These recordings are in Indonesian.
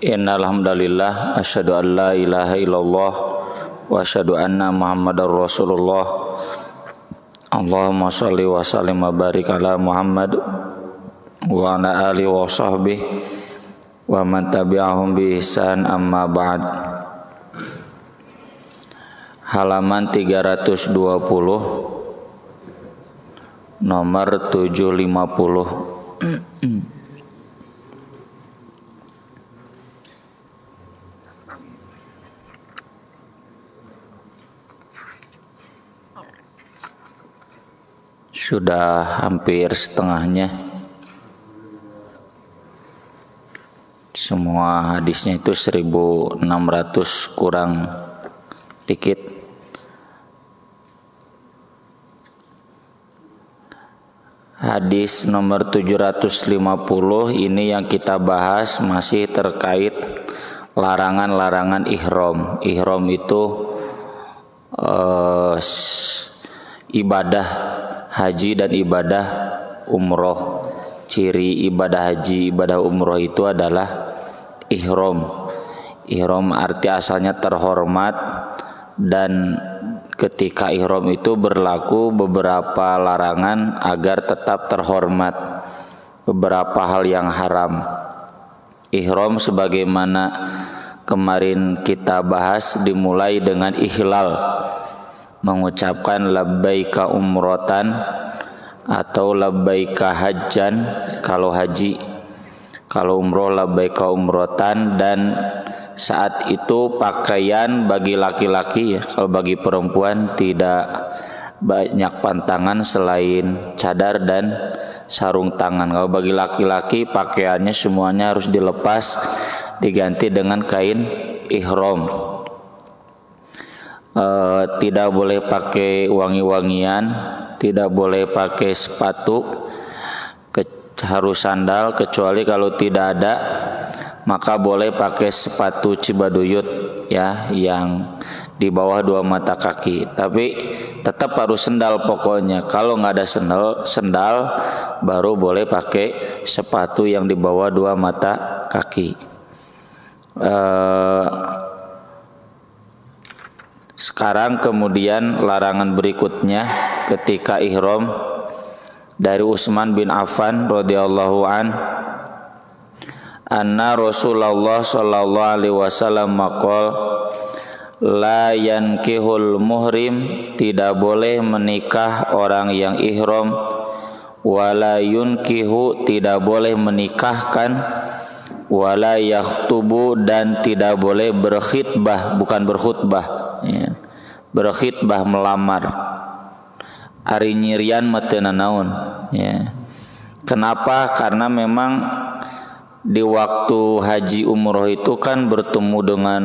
Innal hamdalillah asyhadu an la ilaha illallah wa asyhadu anna Muhammadar Rasulullah. Allahumma shalli wa sallim wa barik ala Muhammad wa ala alihi wa sahbihi wa man tabi'ahum bi ihsan, amma ba'd. Halaman 320, nomor 750. Sudah hampir setengahnya. Semua hadisnya itu 1600 kurang dikit. Hadis nomor 750 ini yang kita bahas masih terkait larangan-larangan ihram. Ihram itu ibadah haji dan ibadah umroh. Ciri ibadah haji, ibadah umroh itu adalah ihram. Ihram arti asalnya terhormat, dan ketika ihram itu berlaku beberapa larangan agar tetap terhormat, beberapa hal yang haram. Ihram sebagaimana kemarin kita bahas dimulai dengan ihlal, mengucapkan labbaika umrotan atau labbaika hajjan kalau haji, kalau umroh labbaika umrotan. Dan saat itu pakaian bagi laki-laki, ya, kalau bagi perempuan tidak banyak pantangan selain cadar dan sarung tangan. Kalau bagi laki-laki pakaiannya semuanya harus dilepas, diganti dengan kain ihram. Tidak boleh pakai wangi-wangian, tidak boleh pakai sepatu, harus sandal, kecuali kalau tidak ada maka boleh pakai sepatu cibaduyut, ya, yang di bawah 2 mata kaki. Tapi tetap harus sendal pokoknya. Kalau nggak ada sendal baru boleh pakai sepatu yang di bawah 2 mata kaki. Sekarang kemudian larangan berikutnya ketika ihram dari Utsman bin Affan radhiyallahu an, anna Rasulullah sallallahu alaihi wasallam maqal, la yankihul muhrim, tidak boleh menikah orang yang ihram, wala yunkihu, tidak boleh menikahkan, wala yakhtubu, dan tidak boleh berkhitbah, bukan berkhutbah, ya, berkhitbah melamar. Ari nyirian matena naon, ya. Kenapa? Karena memang di waktu haji umroh itu kan bertemu dengan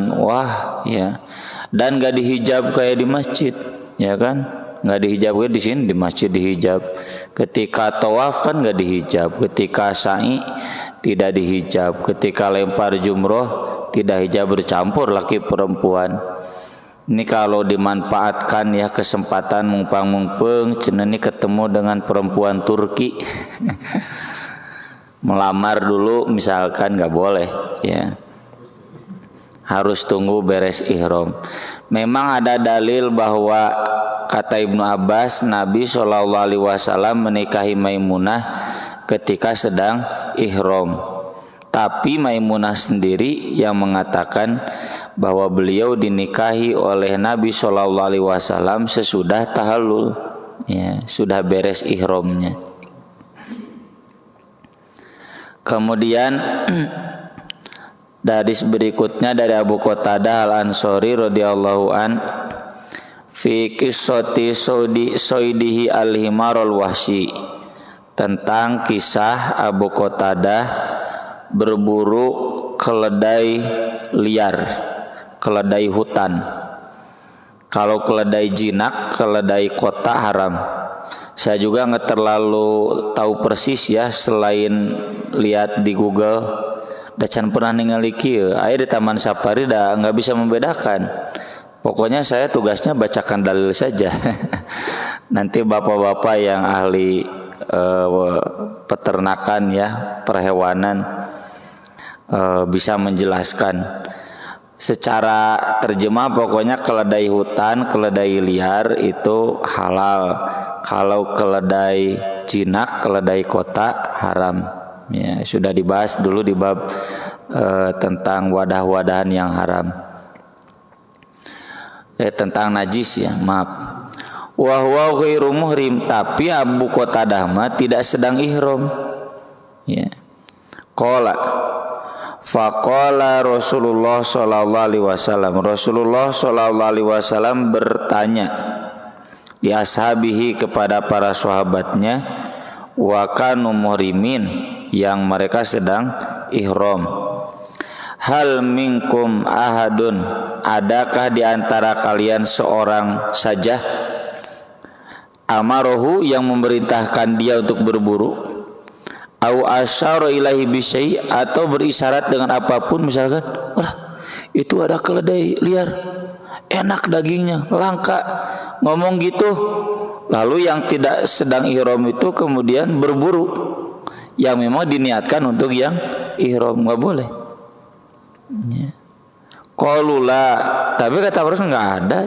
ya, dan gak dihijab kayak di masjid, ya kan? Gak dihijab kayak di sini, di masjid dihijab. Ketika tawaf kan gak dihijab, ketika sa'i tidak dihijab, ketika lempar jumroh tidak hijab, bercampur laki perempuan. Ini kalau dimanfaatkan, ya, kesempatan mumpang-mumpung cenah ini ketemu dengan perempuan Turki melamar dulu misalkan, nggak boleh, ya, harus tunggu beres ihram. Memang ada dalil bahwa kata Ibnu Abbas, Nabi SAW menikahi Maimunah ketika sedang ihram. Tapi Maimunah sendiri yang mengatakan bahwa beliau dinikahi oleh Nabi SAW sesudah tahallul, ya, sudah beres ihramnya. Kemudian hadis berikutnya dari Abu Qatadah Al-Ansari radhiyallahu an, fi qissati soidihi al-himarul wahsy, tentang kisah Abu Qatadah berburu keledai liar, keledai hutan. Kalau keledai jinak, keledai kota haram. Saya juga nggak terlalu tahu persis, ya, selain lihat di Google. Dacan pernah ningali kieu, aya di Taman Safari dah nggak bisa membedakan. Pokoknya saya tugasnya bacakan dalil saja. Nanti bapak-bapak yang ahli peternakan, ya, perhewanan, bisa menjelaskan. Secara terjemah pokoknya keledai hutan, keledai liar itu halal. Kalau keledai jinak, keledai kota haram. Ya, sudah dibahas dulu di bab tentang wadah-wadahan yang haram. Tentang najis ya, maaf. Wa huwa ghairu muhrim, tapi Abu Qatadah mah tidak sedang ihram. Ya. Qala faqala Rasulullah sallallahu alaihi wasallam. Rasulullah sallallahu alaihi wasallam bertanya di ashabihi kepada para sahabatnya, wa kanu muhrimin, yang mereka sedang ihram. Hal minkum ahadun, adakah di antara kalian seorang saja amarohu, yang memerintahkan dia untuk berburu, au asyara ilaihi bisyai, atau berisyarat dengan apapun, misalkan itu ada keledai liar, enak dagingnya, langka, ngomong gitu, lalu yang tidak sedang ihram itu kemudian berburu yang memang diniatkan untuk yang ihram, nggak boleh. Qalula, tapi kata Rasul nggak ada.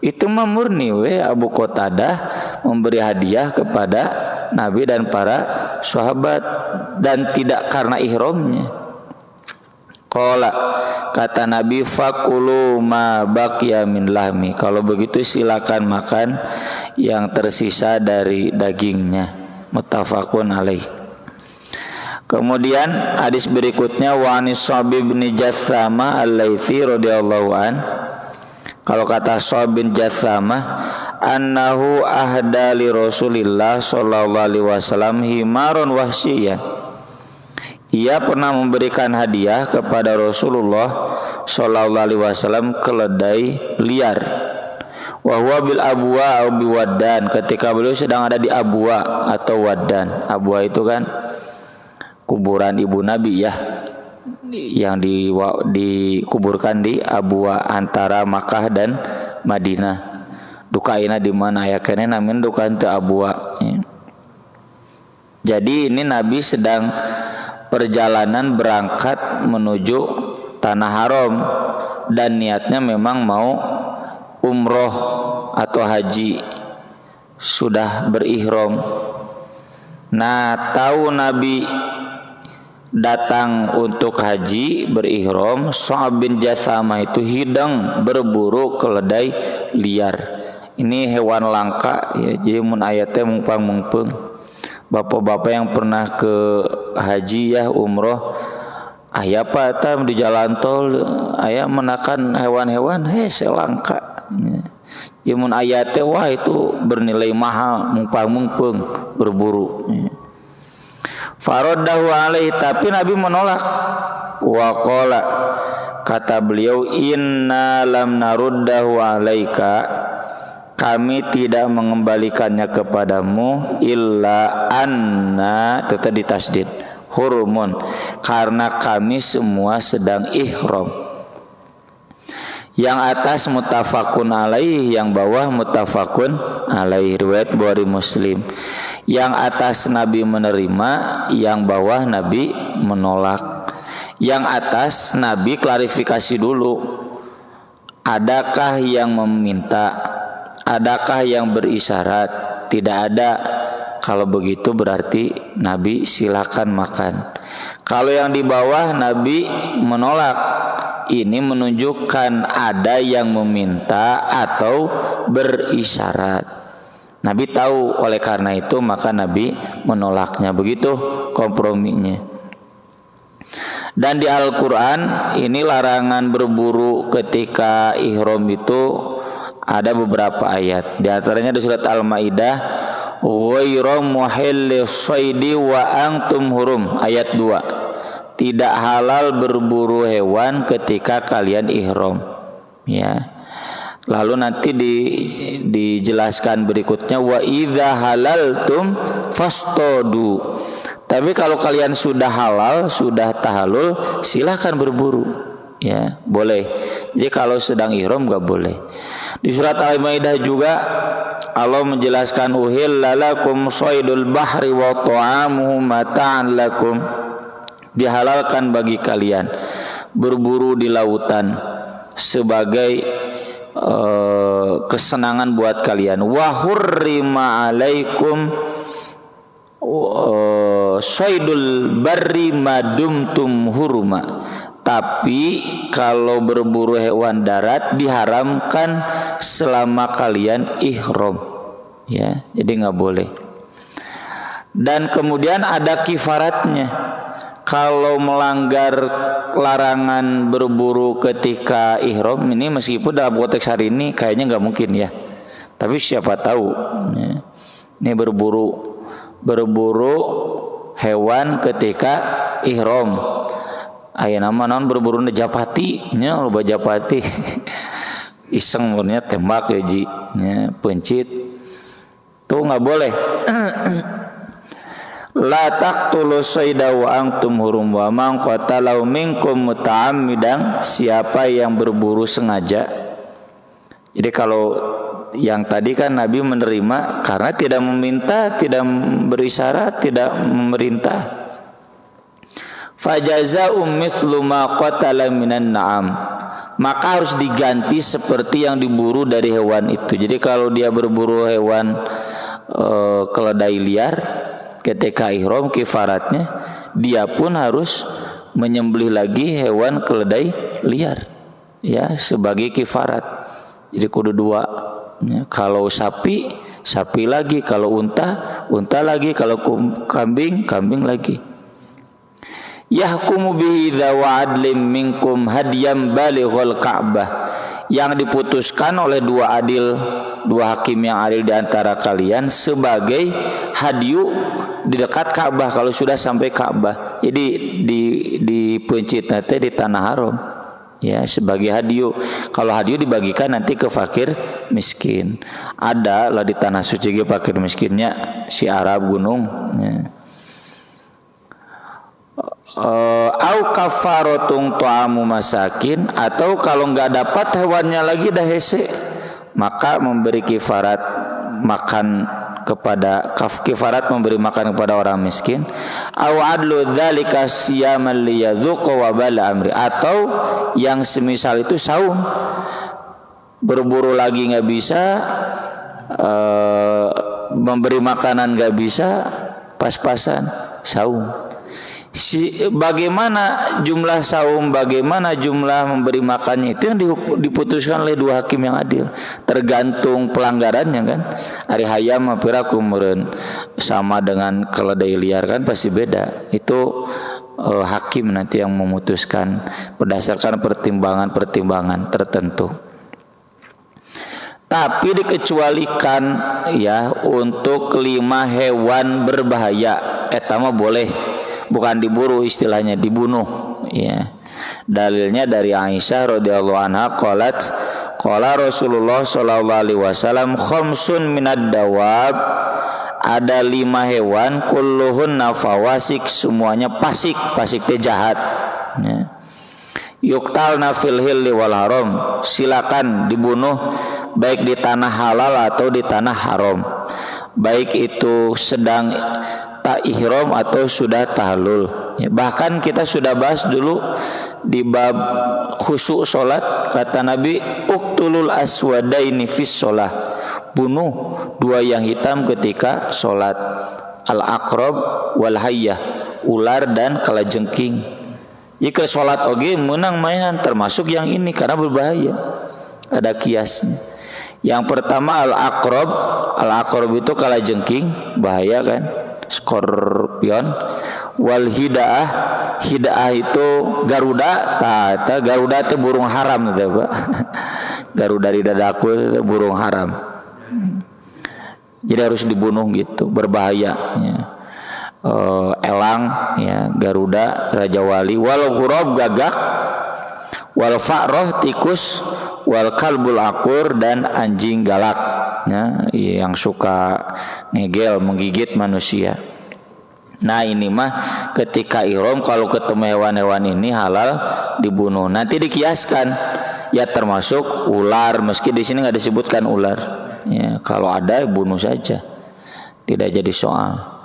Itu mah murni Abu Qatadah memberi hadiah kepada Nabi dan para sahabat, dan tidak karena ihramnya. Qala, kata Nabi, fakulu ma baqiya min lahmi, kalau begitu silakan makan yang tersisa dari dagingnya. Muttafaqun alaih. Kemudian hadis berikutnya, wa anis Shabib bin Jathama al-Laitsi radhiyallahu an. Kalau kata Shabib bin Jathama, annahu ahda li Rasulillah sallallahu alaihi wasallam himarun wahsyiyan. Ia pernah memberikan hadiah kepada Rasulullah sallallahu alaihi wasallam keledai liar. Wa huwa bil abwa au bi waddan, ketika beliau sedang ada di Abwa atau Waddan. Abwa itu kan kuburan ibu Nabi ya, yang dikuburkan di Abwa antara Makkah dan Madinah. Dukaina di mana ya, kene namin duka teu Abwa. Jadi ini Nabi sedang perjalanan berangkat menuju tanah haram, dan niatnya memang mau umroh atau haji, sudah berihram. Nah, tahu Nabi datang untuk haji berihram, Sa'ab bin Jathama itu hidang berburu keledai liar. Ini hewan langka ya, jadi mun ayatnya mungpang-mungpeung. Bapak-bapak yang pernah ke haji ya, umroh, aya apa tam di jalan tol aya menakan hewan-hewan selangka. Ya mun ayatnya wah itu bernilai mahal, mungpang-mungpeung berburu. Faraddahu alaihi, tapi Nabi menolak. Wa qala, kata beliau, inna lam naruddahu alaika, kami tidak mengembalikannya kepadamu, illa anna, tetap ditasdid, hurumun, karena kami semua sedang ihram. Yang atas muttafaqun alaih, yang bawah muttafaqun alaih, riwayat Bukhari Muslim. Yang atas Nabi menerima, yang bawah Nabi menolak. Yang atas Nabi klarifikasi dulu, adakah yang meminta, adakah yang berisyarat? Tidak ada. Kalau begitu berarti Nabi silakan makan. Kalau yang di bawah Nabi menolak, ini menunjukkan ada yang meminta atau berisyarat. Nabi tahu, oleh karena itu maka Nabi menolaknya. Begitu komprominya. Dan di Al-Quran ini larangan berburu ketika ihram itu ada beberapa ayat. Di antaranya di surat Al-Maidah, ghairu muhillis shaidi wa antum hurum, ayat 2. Tidak halal berburu hewan ketika kalian ihram. Ya. Lalu nanti dijelaskan berikutnya, wa idza halaltum fastadu. Tapi kalau kalian sudah halal, sudah tahalul, silahkan berburu. Ya, boleh. Jadi kalau sedang ihram enggak boleh. Di surat Al-Maidah juga Allah menjelaskan, uhilla lakum shaydul bahri wa ta'amuhu mata'an lakum dihalalkan bagi kalian berburu di lautan sebagai kesenangan buat kalian. Wa hurrima alaikum saydul barri madumtum huruma. Tapi kalau berburu hewan darat diharamkan selama kalian ihram, ya, jadi nggak boleh. Dan kemudian ada kifaratnya. Kalau melanggar larangan berburu ketika ihram ini, meskipun dalam konteks hari ini kayaknya nggak mungkin ya, tapi siapa tahu ya. Ini berburu hewan ketika ihram. Aya nama naon berburu japati nya, loba japati. Iseng murnya tembak ya ji, nya pencit. Tuh enggak boleh. La taqtulu sayda wa antum hurum wa man qatalau minkum muta'ammidan, siapa yang berburu sengaja. Jadi kalau yang tadi kan Nabi menerima karena tidak meminta, tidak berisyarat, tidak memerintah. Fajaza'u mithlu ma qatala minan na'am, maka harus diganti seperti yang diburu dari hewan itu. Jadi kalau dia berburu hewan keledai liar ketika ihram, kifaratnya dia pun harus menyembelih lagi hewan keledai liar, ya, sebagai kifarat. Jadi kudu dua ya. Kalau sapi lagi, kalau unta lagi, kalau kambing lagi. Yahkumu bihi dzawa adlim minkum hadiyam balighul Ka'bah, yang diputuskan oleh dua hakim yang adil di antara kalian sebagai hadiyu di dekat Ka'bah kalau sudah sampai Ka'bah. Jadi di pencit nanti di tanah haram ya, sebagai hadiyu. Kalau hadiyu dibagikan nanti ke fakir miskin. Ada lah di tanah suci ge fakir miskinnya si Arab gunung ya. Au kafaratun ta'amu masakin, atau kalau enggak dapat hewannya lagi dah hese, maka memberi kifarat makan kepada memberi makan kepada orang miskin. Au adlu dzalika siyaman liyadzuqa wa bala amri, atau yang semisal itu saum, berburu lagi enggak bisa, memberi makanan enggak bisa, pas-pasan saum. Bagaimana jumlah saum, bagaimana jumlah memberi makannya, itu yang diputuskan oleh dua hakim yang adil, tergantung pelanggarannya kan. Ari hayam mapira kumeureun sama dengan keledai liar kan pasti beda. Itu hakim nanti yang memutuskan berdasarkan pertimbangan tertentu. Tapi dikecualikan ya untuk 5 hewan berbahaya, eta mah boleh. Bukan diburu, istilahnya dibunuh ya. Dalilnya dari Aisyah radhiyallahu anha qalat qala Rasulullah sallallahu alaihi wasallam khamsun minad dawab, ada 5 hewan kulluhunna fawasik, semuanya pasik teh jahat ya. Yuqtalna fil hilli wal haram, silakan dibunuh baik di tanah halal atau di tanah haram, baik itu sedang tak ihram atau sudah tahlul ya. Bahkan kita sudah bahas dulu di bab khusyuk salat, kata Nabi uqtulul aswadaini fis shalah, bunuh 2 yang hitam ketika salat, al-aqrab wal hayyah, ular dan kalajengking. Jika salat oge menang mainan, termasuk yang ini karena berbahaya, ada kiasnya. Yang pertama al-aqrab itu kalajengking, bahaya kan, skorpion. Wal hidaah itu garuda, garuda itu burung haram gitu Pak. Garuda di dadaku itu burung haram, jadi harus dibunuh gitu, berbahaya ya. Elang ya, garuda, raja wali. Wal ghurab gagak, wal fa'roh tikus, wal kalbul akur dan anjing galak ya, yang suka ngegel, menggigit manusia. Nah ini mah ketika ihram kalau ketemu hewan-hewan ini halal dibunuh. Nanti dikiaskan ya, termasuk ular, meski di sini nggak disebutkan ular ya, kalau ada bunuh saja, tidak jadi soal.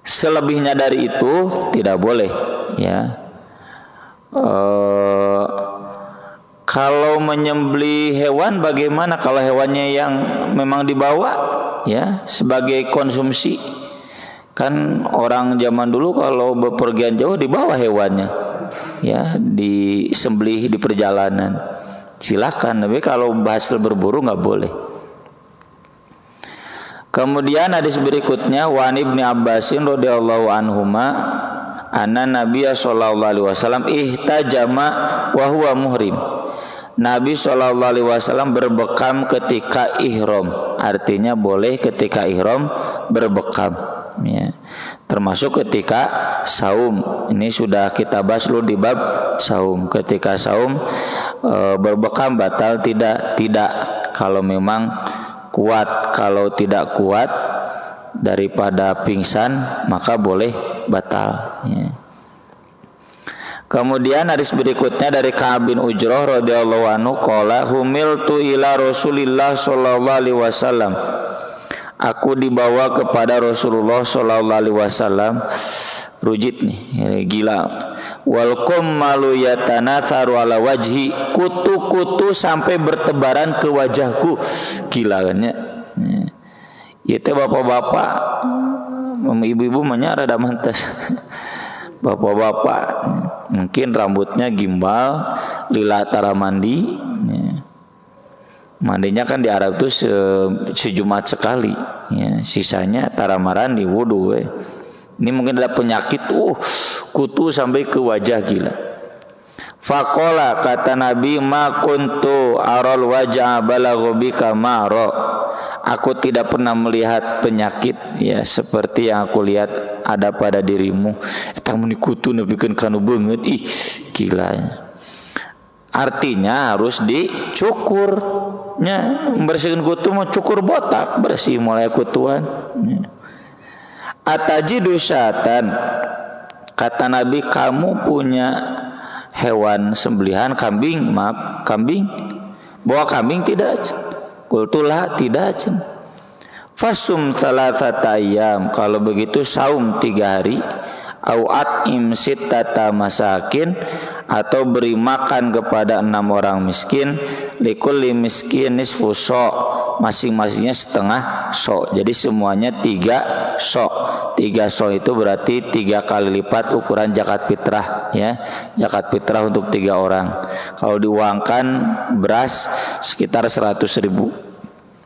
Selebihnya dari itu tidak boleh, ya. Kalau menyembelih hewan bagaimana kalau hewannya yang memang dibawa, ya, sebagai konsumsi? Kan orang zaman dulu kalau bepergian jauh dibawa hewannya, ya, disembelih di perjalanan. Silakan, tapi kalau hasil berburu nggak boleh. Kemudian hadis berikutnya, wa Ibnu Abbasin radhiyallahu anhuma anna Nabiy sallallahu alaihi wasallam ihtajama wa huwa muhrim. Nabi sallallahu alaihi wasallam berbekam ketika ihram. Artinya boleh ketika ihram berbekam, ya. Termasuk ketika saum. Ini sudah kita bahas dulu di bab saum. Ketika saum berbekam batal tidak kalau memang kuat. Kalau tidak kuat daripada pingsan maka boleh batal, ya. Kemudian hadis berikutnya dari Ka'ab bin Ujrah radhiyallahu anhu qala humiltu ila Rasulillah sallallahu alaihi wasallam. Aku dibawa kepada Rasulullah sallallahu alaihi wasallam. Rujit nih, gila. Wal qammalu yatanatharu ala wajhi, kutu-kutu sampai bertebaran ke wajahku. Gila kan ya. Ya teh bapak-bapak, ibu-ibu menyara ada mantas. Bapak-bapak mungkin rambutnya gimbal, lila tara mandi, ya. Mandinya kan di Arab tuh sejumat sekali, ya. Sisanya tara marandi wudu, we. Ini mungkin ada penyakit, kutu sampai ke wajah, gila. Faqala, kata Nabi, ma kuntu aral waj'a balagha bika ma'ra. Aku tidak pernah melihat penyakit, ya, seperti yang aku lihat ada pada dirimu. Tamu ni kutu nepikeun kanu beungeut, ih, gila. Artinya harus dicukur, ya. Membersihkan kutu mau cukur botak, bersih mulai kutuan, ya. Atajidu syatan, kata Nabi, kamu punya hewan sembelihan, kambing, bawa kambing tidak? Qultulah, tidak. Fasum thalathata ayyam, kalau begitu saum 3 hari, au at'im sittata masakin, atau beri makan kepada 6 orang miskin, likulli miskin nisfu so', masing-masingnya setengah so'. Jadi semuanya 3 so'. 3 so' itu berarti 3 kali lipat ukuran zakat fitrah, ya. Zakat fitrah untuk 3 orang. Kalau diuangkan beras sekitar 100.000.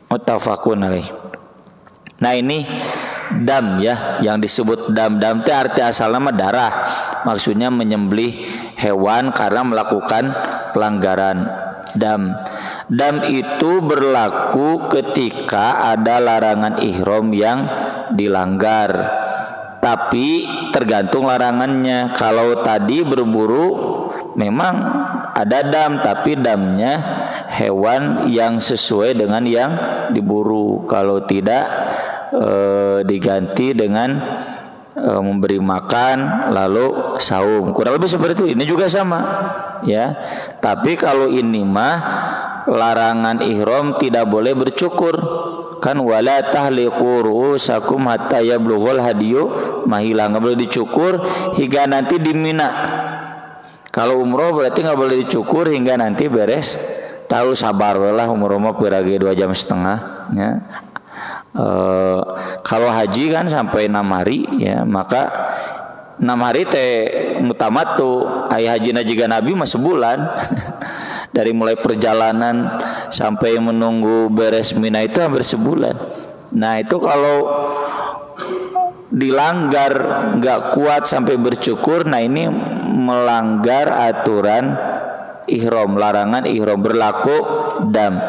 Muttafaqun alaih. Nah ini dam, ya, yang disebut dam itu arti asalnya mah darah. Maksudnya menyembelih hewan karena melakukan pelanggaran. Dam itu berlaku ketika ada larangan ihram yang dilanggar. Tapi tergantung larangannya. Kalau tadi berburu memang ada dam, tapi damnya hewan yang sesuai dengan yang diburu. Kalau tidak diganti dengan memberi makan lalu saum. Kurang lebih seperti itu. Ini juga sama, ya. Tapi kalau ini mah larangan ihram tidak boleh bercukur. Kan wala tahliqu ru'usakum hatta yablughal hadiyu mahila, enggak boleh dicukur hingga nanti di Mina. Kalau umroh berarti enggak boleh dicukur hingga nanti beres. Tahu sabar lah, umroh mah pirage 2,5 jam, ya. Kalau haji kan sampai 6 hari, ya, maka 6 hari teh mutamatu. Aya hajina jiga Nabi mah sebulan. Dari mulai perjalanan sampai menunggu beres Mina itu hampir sebulan. Nah itu kalau dilanggar, nggak kuat sampai bercukur, nah ini melanggar aturan ihram, larangan ihram, berlaku dam.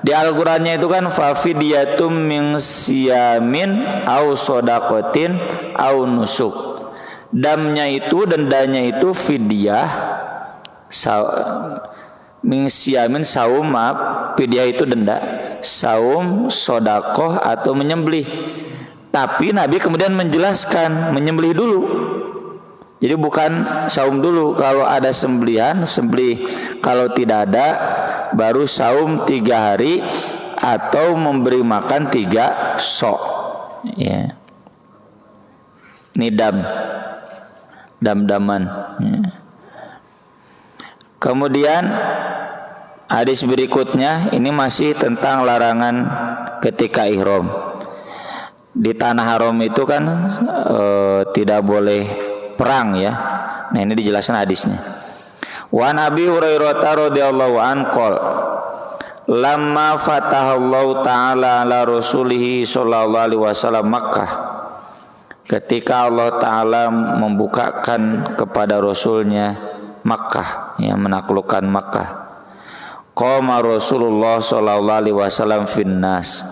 Di Al-Qur'annya itu kan fafidiyatum min siyamin au shadaqatin au nusuk. Damnya itu, dendanya itu fidyah, min siyamin saum, fidyah itu denda, saum, sodakoh atau menyembelih. Tapi Nabi kemudian menjelaskan menyembelih dulu. Jadi bukan saum dulu. Kalau ada sembelihan, sembelih. Kalau tidak ada, baru saum 3 hari atau memberi makan 3 sok, ya. nidam, dam-daman. Kemudian hadis berikutnya ini masih tentang larangan ketika ihram. Di tanah haram itu kan tidak boleh perang ya. Nah ini dijelaskan hadisnya. Wa Nabi Hurairah radhiyallahu anhu lamma fatahallahu ta'ala ala rasulihi sallallahu alaihi wasallam Makkah, ketika Allah Ta'ala membukakan kepada Rasulnya Makkah, yang menaklukkan Makkah, qama Rasulullah sallallahu alaihi wasallam finnas,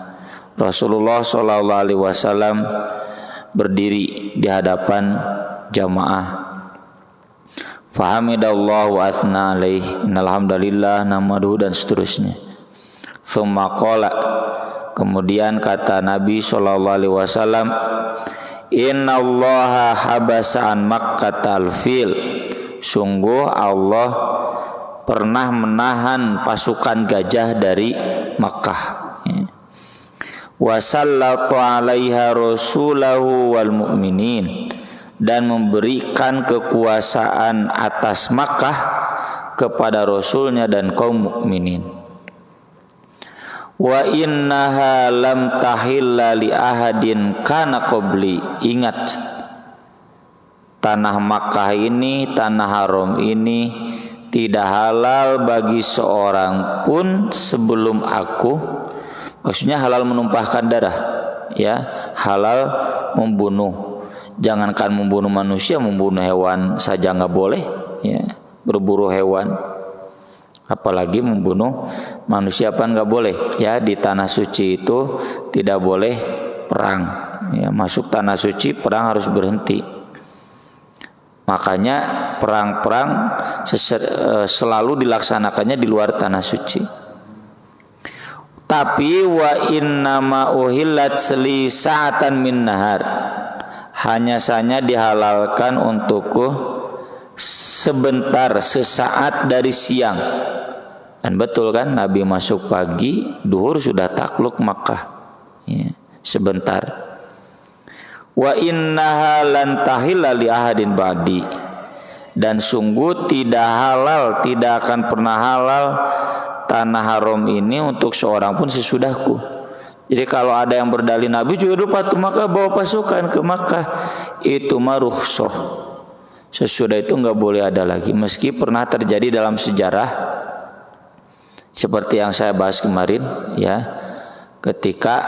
Rasulullah sallallahu alaihi wasallam berdiri di hadapan jamaah. Fahamidallahu wa athna alaih, innalhamdulillah namaduhu, dan seterusnya. Tsumma qala, kemudian kata Nabi sallallahu alaihi wasallam, innallaha habasa an Makkatal fil, sungguh Allah pernah menahan pasukan gajah dari Makkah. Wa sallatu 'alaiha rasulahu wal mu'minin, dan memberikan kekuasaan atas Makkah kepada Rasulnya dan kaum mukminin. Wa innaha lam tahilla li ahadin kana qabli, ingat, tanah Makkah ini, tanah haram ini tidak halal bagi seorang pun sebelum aku. Maksudnya halal menumpahkan darah, ya, halal membunuh. Jangankan membunuh manusia, membunuh hewan saja nggak boleh, ya, berburu hewan, apalagi membunuh manusia apa nggak boleh, ya. Di tanah suci itu tidak boleh perang, ya. Masuk tanah suci perang harus berhenti. Makanya perang-perang selalu dilaksanakannya di luar tanah suci. Tapi wa innama uhillat li sa'atan min nahar, hanya saja dihalalkan untukku sebentar, sesaat dari siang. Dan betul kan, Nabi masuk pagi, duhur sudah takluk Makkah, ya, sebentar. Wa innaha lan tahilla li ahadin ba'di, dan sungguh tidak halal, tidak akan pernah halal tanah haram ini untuk seorang pun sesudahku. Jadi kalau ada yang berdalih Nabi juga lupa tuh Makkah, bawa pasukan ke Makkah, itu mah rukhsah. Sesudah itu nggak boleh ada lagi. Meski pernah terjadi dalam sejarah seperti yang saya bahas kemarin, ya, ketika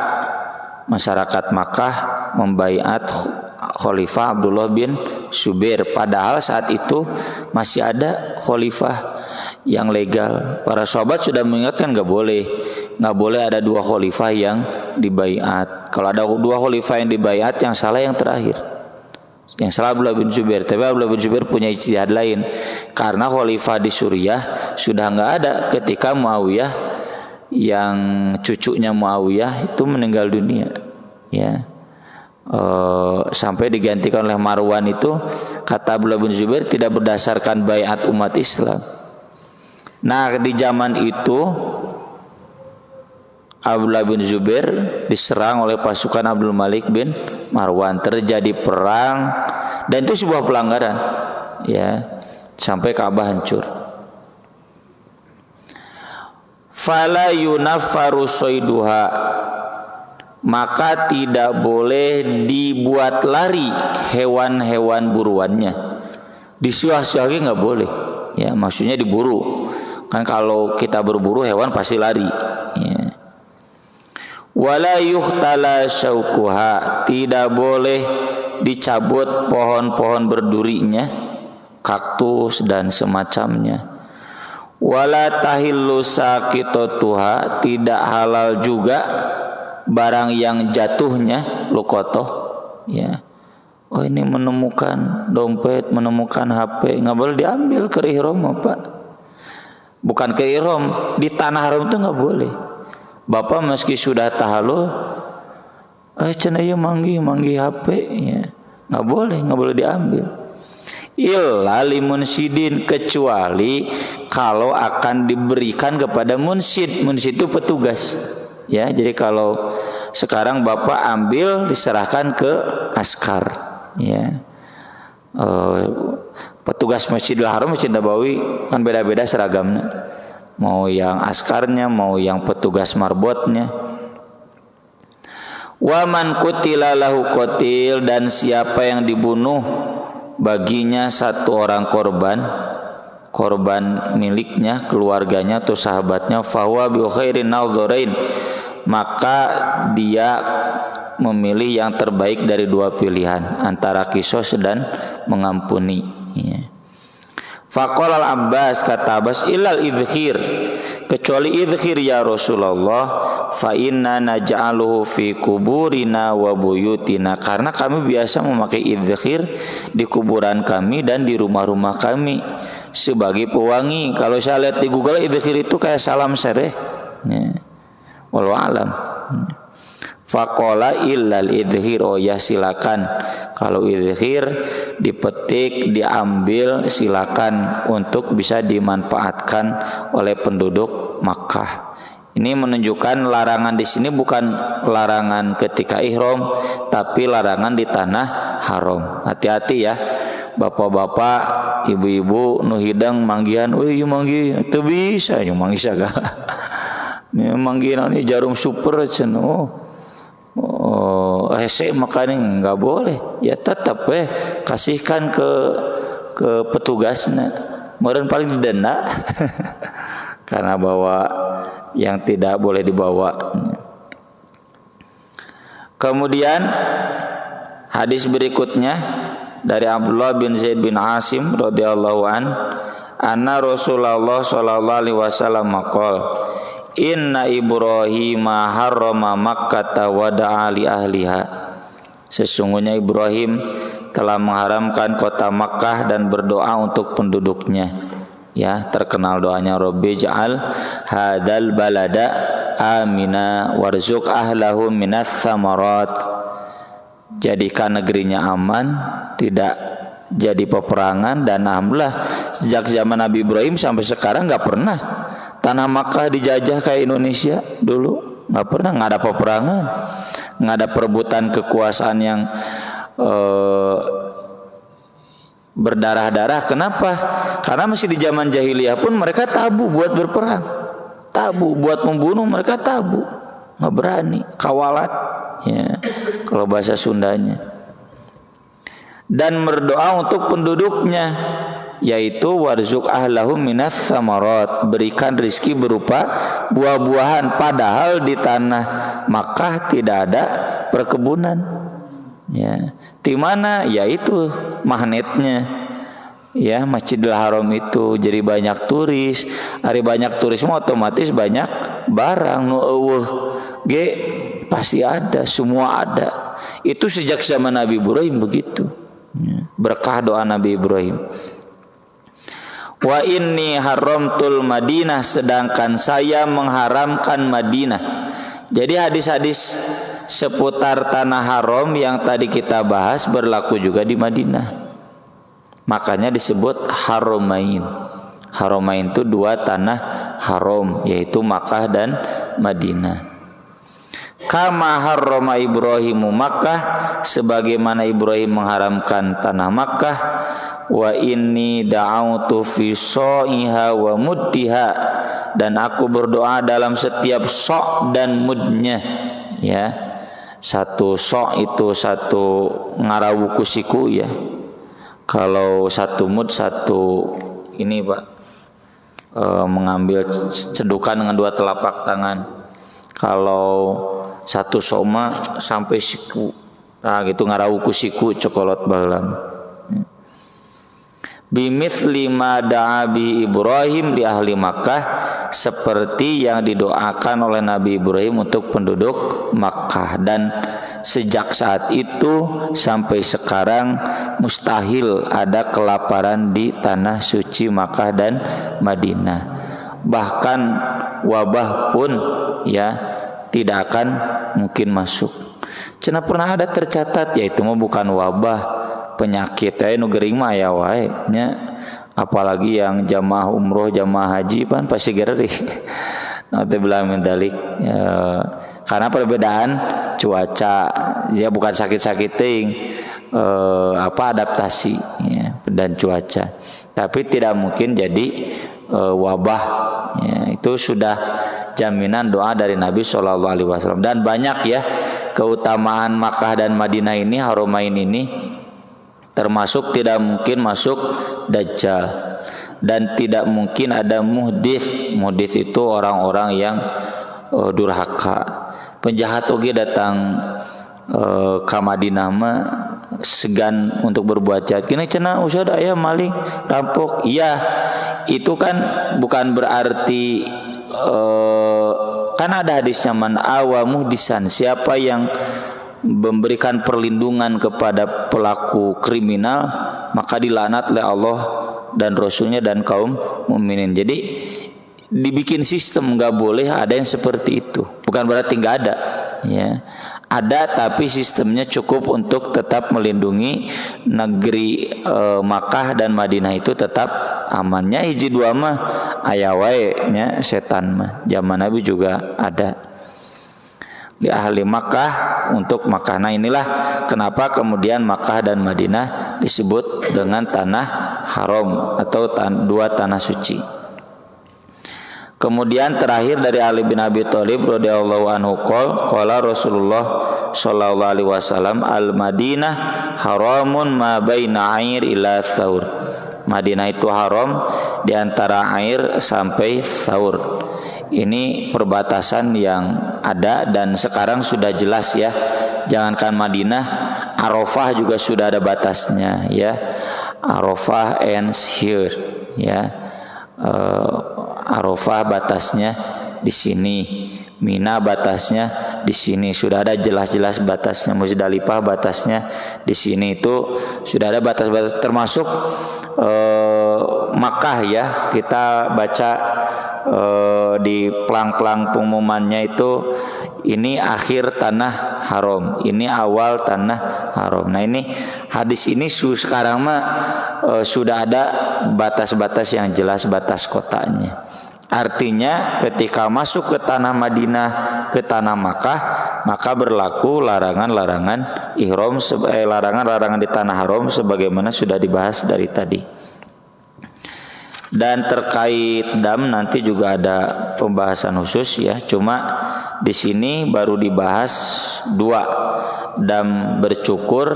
masyarakat Makkah membaiat Khalifah Abdullah bin Zubair, padahal saat itu masih ada khalifah yang legal. Para sahabat sudah mengingatkan nggak boleh ada dua khalifah yang dibaiat. Kalau ada dua khalifah yang dibaiat, yang salah yang terakhir, yang salah Abdullah bin Zubair. Tapi Abdullah bin Zubair punya ijtihad lain, karena khalifah di Suriah sudah nggak ada ketika Muawiyah, yang cucunya Muawiyah itu meninggal dunia, ya. Sampai digantikan oleh Marwan. Itu kata Abdullah bin Zubair tidak berdasarkan baiat umat Islam. Nah, di zaman itu Abdullah bin Zubair diserang oleh pasukan Abdul Malik bin Marwan, terjadi perang, dan itu sebuah pelanggaran, ya, sampai Ka'bah hancur. Fala yunaffaru soiduha, maka tidak boleh dibuat lari hewan-hewan buruannya. Disuah-suahi nggak boleh, ya, maksudnya diburu. Kan kalau kita berburu hewan pasti lari, ya. Wala yuhtala syaukuha, tidak boleh dicabut pohon-pohon berdurinya, kaktus dan semacamnya. Wala tahillu sakitotuha, tidak halal juga barang yang jatuhnya lukotoh, ya. Oh, ini menemukan dompet, menemukan HP, nggak boleh diambil ke ihram, Pak. Bukan ke ihram, di tanah haram itu nggak boleh. Bapak meski sudah tahallul, cenaya manggi HP, ya, nggak boleh diambil. Illa limunsidin, kecuali kalau akan diberikan kepada munsid. Munsid itu petugas, ya. Jadi kalau sekarang Bapak ambil, diserahkan ke askar, ya. Petugas Masjidil Haram, Masjid Nabawi kan beda-beda seragamnya, mau yang askarnya, mau yang petugas marbotnya. Wa man qutila lahu qatil, dan siapa yang dibunuh baginya satu orang korban miliknya, keluarganya atau sahabatnya, fahuwa bi khairin nadharain, maka dia memilih yang terbaik dari dua pilihan, antara qisas dan mengampuni, ya. Faqala al-Abbas, kata Abbas, ilal idhkhir, kecuali idhkhir ya Rasulullah, fa inna naj'aluhu fi kuburina wa buyutina, karena kami biasa memakai idhkhir di kuburan kami dan di rumah-rumah kami sebagai pewangi. Kalau saya lihat di Google, idhkhir itu kayak salam sereh, ya. Wallahu alam. Faqala illal idhkhir, oh ya silakan, kalau idhkhir dipetik, diambil, silakan untuk bisa dimanfaatkan oleh penduduk Makkah. Ini menunjukkan larangan di sini bukan larangan ketika ihram, tapi larangan di tanah haram. Hati-hati ya, bapak-bapak, ibu-ibu nu hidang manggihan, euy ieu manggi teu bisa, ieu manggi sagala. Manggihan ini jarum super cenah. Hese makanya nggak boleh, ya tetap kasihkan ke petugasnya, meureun paling didenda karena bawa yang tidak boleh dibawa. Kemudian hadis berikutnya dari Abdullah bin Zaid bin Asim radhiyallahu anna Rasulullah sallallahu alaihi wasallam maqal, inna Ibrahim harrama Makkah wa da'a li ahliha, sesungguhnya Ibrahim telah mengharamkan kota Makkah dan berdoa untuk penduduknya, ya. Terkenal doanya, Rabbi ja'al hadzal balada amina warzuq ahlahu minas samarat, jadikan negerinya aman, tidak jadi peperangan. Dan alhamdulillah sejak zaman Nabi Ibrahim sampai sekarang nggak pernah tanah Makkah dijajah kayak Indonesia dulu, nggak pernah, nggak ada peperangan, nggak ada perebutan kekuasaan yang berdarah-darah. Kenapa? Karena masih di zaman jahiliyah pun mereka tabu buat berperang, tabu buat membunuh, mereka tabu, nggak berani, kawalat, ya kalau bahasa Sundanya. Dan berdoa untuk penduduknya, yaitu warzuq ahlahum minas samarat, berikan rizki berupa buah-buahan, padahal di tanah Makkah tidak ada perkebunan, ya. Di mana? Yaitu magnetnya, ya, Masjidil Haram itu. Jadi banyak turis, hari banyak turis otomatis banyak barang nu eueuh ge pasti ada, semua ada. Itu sejak zaman Nabi Ibrahim begitu, ya. Berkah doa Nabi Ibrahim. Wa inni haramtul Madinah, sedangkan saya mengharamkan Madinah. Jadi hadis-hadis seputar tanah haram yang tadi kita bahas berlaku juga di Madinah. Makanya disebut haramain. Haramain itu dua tanah haram, yaitu Makkah dan Madinah. Kama harrama Ibrahimu Makkah, sebagaimana Ibrahim mengharamkan tanah Makkah. Wa inni da'autu fi so'iha wa muddiha, dan aku berdoa dalam setiap sok dan mudnya, ya. Satu sok itu satu ngarawuku siku, ya. Kalau satu mud, satu ini Pak, mengambil cedukan dengan dua telapak tangan. Kalau satu soma sampai siku, nah gitu ngarawuku siku cokolot baheula. Bimithli ma da'a bi Ibrahim di ahli Makkah, seperti yang didoakan oleh Nabi Ibrahim untuk penduduk Makkah. Dan sejak saat itu sampai sekarang mustahil ada kelaparan di tanah suci Makkah dan Madinah. Bahkan wabah pun, ya, tidak akan mungkin masuk. Cenah pernah ada tercatat, yaitu mah bukan wabah, penyakit nu gering mah aya wae nya, apalagi yang jamaah umroh, jamaah haji pan pasti gereri. Nanti bilang mendalik, ya, karena perbedaan cuaca, ya bukan sakit-sakit ting, adaptasi ya, dan cuaca. Tapi tidak mungkin jadi wabah ya, itu sudah jaminan doa dari Nabi Shallallahu Alaihi Wasallam. Dan banyak ya keutamaan Makkah dan Madinah ini, Haromain ini, termasuk tidak mungkin masuk Dajjal dan tidak mungkin ada muhdits. Muhdits itu orang-orang yang durhaka, penjahat oge datang ke Madinah mah segan untuk berbuat jahat. Kini cenah usah aya maling, rampok. Iya, itu kan bukan berarti kan ada hadisnya, man awa muhdisan, siapa yang memberikan perlindungan kepada pelaku kriminal maka dilaknat oleh Allah dan Rasulnya dan kaum mukminin. Jadi dibikin sistem, nggak boleh ada yang seperti itu. Bukan berarti nggak ada, ya. Ada, tapi sistemnya cukup untuk tetap melindungi negeri Makkah dan Madinah itu tetap amannya. Hiji dua mah aya wae nya setan mah. Zaman Nabi juga ada di ahli Makkah untuk Makkah. Nah inilah kenapa kemudian Makkah dan Madinah disebut dengan tanah haram atau dua tanah suci. Kemudian terakhir dari Ali bin Abi Thalib radhiyallahu anhu qala Rasulullah sallallahu alaihi wasallam al Madinah haramun ma baina air ila thaur. Madinah itu haram di antara air sampai thaur. Ini perbatasan yang ada dan sekarang sudah jelas ya. Jangankan Madinah, Arafah juga sudah ada batasnya ya. Arafah ends here ya. Arafah batasnya di sini, Mina batasnya di sini, sudah ada jelas-jelas batasnya. Muzdalifah batasnya di sini, itu sudah ada batas-batas, termasuk Makkah ya. Kita baca di pelang-pelang pengumumannya itu, ini akhir tanah haram, ini awal tanah haram. Nah ini hadis ini sekarang mah sudah ada batas-batas yang jelas, batas kotanya. Artinya ketika masuk ke tanah Madinah, ke tanah Makkah, maka berlaku larangan-larangan ihram, larangan-larangan di tanah haram sebagaimana sudah dibahas dari tadi. Dan terkait dam nanti juga ada pembahasan khusus ya. Cuma di sini baru dibahas dua, dam bercukur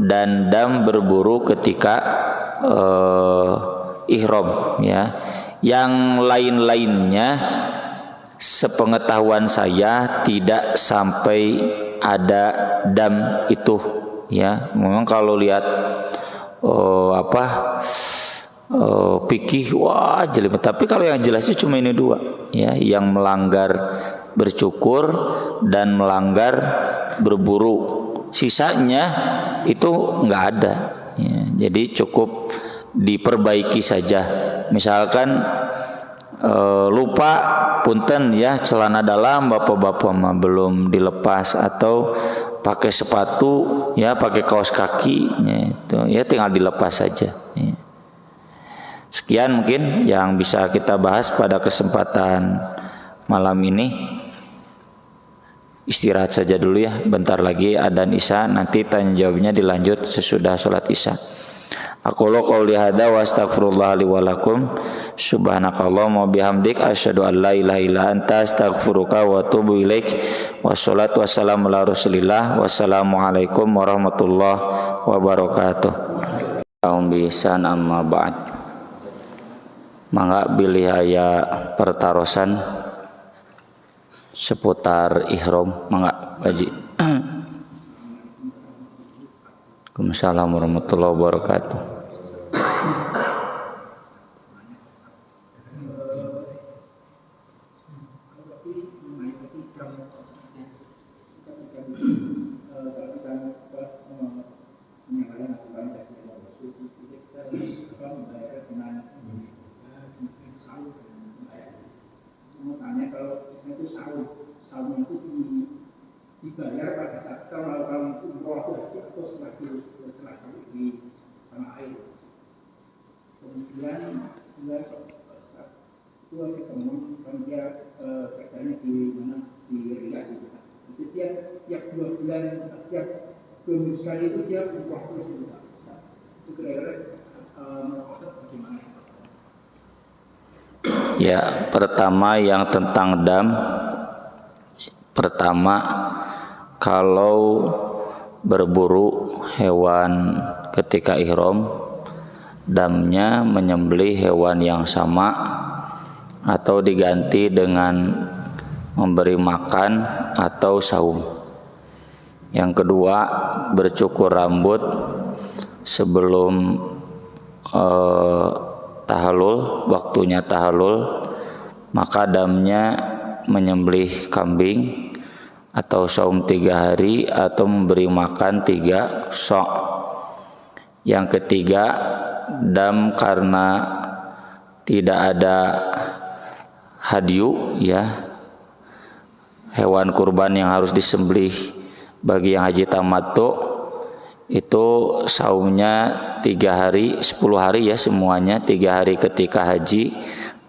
dan dam berburu ketika ihram ya. Yang lain-lainnya sepengetahuan saya tidak sampai ada dam itu ya. Memang kalau lihat fikih wah jelimet, tapi kalau yang jelasnya cuma ini dua ya, yang melanggar bercukur dan melanggar berburu, sisanya itu nggak ada ya. Jadi cukup diperbaiki saja. Misalkan lupa punten ya, celana dalam bapak-bapak mah belum dilepas, atau pakai sepatu ya, pakai kaos kaki ya, itu ya tinggal dilepas saja ya. Sekian mungkin yang bisa kita bahas pada kesempatan malam ini. Istirahat saja dulu ya, bentar lagi adzan Isya, nanti tanya jawabnya dilanjut sesudah sholat Isya. Aku qouli hadza wa astaghfirullah li wa lakum. Subhanakallahumma bihamdik asyhadu an la ilaha illa anta astaghfiruka wa atubu ilaik. Wassalatu wassalamu ala Rasulillah. Wassalamualaikum warahmatullahi wabarakatuh. Kaum bisan amma ba'd. Mangga bilih aya pertarosan seputar ihram, mangga Haji. Waalaikumsalam warahmatullahi wabarakatuh. Dibayar pada saat kita melakukan umroh haji atau setelah di tanah air. Kemudian itu ada teman dia kerjanya di mana, di Riyadh gitu. Itu tiap 2 bulan, tiap pemirsa itu dia umroh terus juga. Itu kira-kira bagaimana? Ya, pertama yang tentang dam. Pertama, kalau berburu hewan ketika ihram, damnya menyembelih hewan yang sama atau diganti dengan memberi makan atau saum. Yang kedua, bercukur rambut sebelum tahallul, waktunya tahallul, maka damnya menyembelih kambing atau saum 3 hari atau memberi makan 3 sok. Yang ketiga, dam karena tidak ada hadyu, ya, hewan kurban yang harus disembelih bagi yang haji tamattu, itu saumnya 3 hari, 10 hari ya semuanya, 3 hari ketika haji,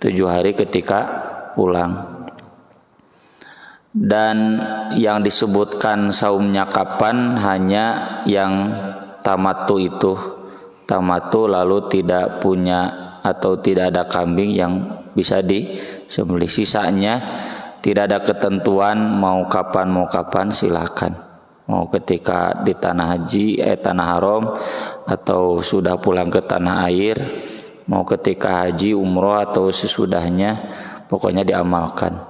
7 hari ketika pulang. Dan yang disebutkan saumnya kapan hanya yang tamattu itu, tamattu lalu tidak punya atau tidak ada kambing yang bisa disembelih. Sisanya tidak ada ketentuan mau kapan silakan. Mau ketika di tanah haji, tanah haram, atau sudah pulang ke tanah air, mau ketika haji, umroh atau sesudahnya, pokoknya diamalkan.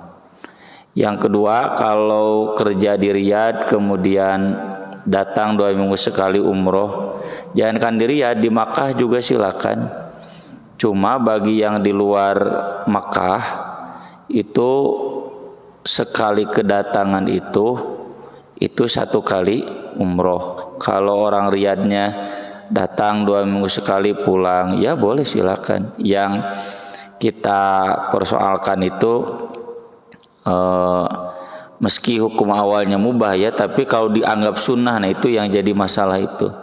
Yang kedua, kalau kerja di Riyadh kemudian datang 2 minggu sekali umroh, jangankan di Riyadh, di Makkah juga silakan. Cuma bagi yang di luar Makkah itu sekali kedatangan itu 1 kali umroh. Kalau orang Riyadhnya datang 2 minggu sekali pulang, ya boleh silakan. Yang kita persoalkan itu meski hukum awalnya mubah ya, tapi kalau dianggap sunnah, nah itu yang jadi masalah itu.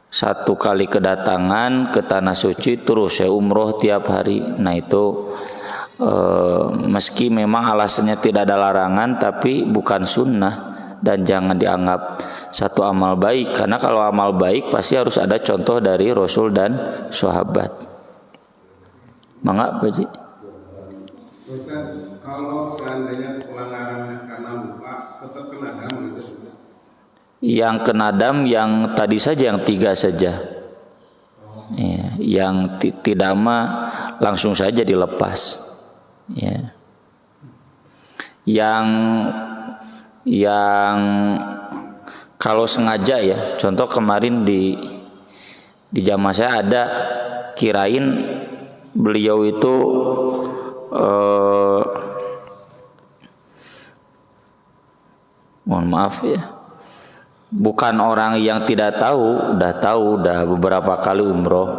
1 kali kedatangan ke tanah suci terus saya umroh tiap hari, nah itu meski memang alasannya tidak ada larangan, tapi bukan sunnah dan jangan dianggap satu amal baik, karena kalau amal baik pasti harus ada contoh dari Rasul dan sahabat. Mangga Pak Ji? Ustaz, kalau seandainya pelanggaran karena lupa tetap kena dam gitu? Yang kena dam yang tadi saja, yang 3 saja. Ya, yang tidak mah langsung saja dilepas. Ya. Yang kalau sengaja ya, contoh kemarin di jamaah saya ada, kirain beliau itu mohon maaf ya, bukan orang yang tidak tahu, udah beberapa kali umroh,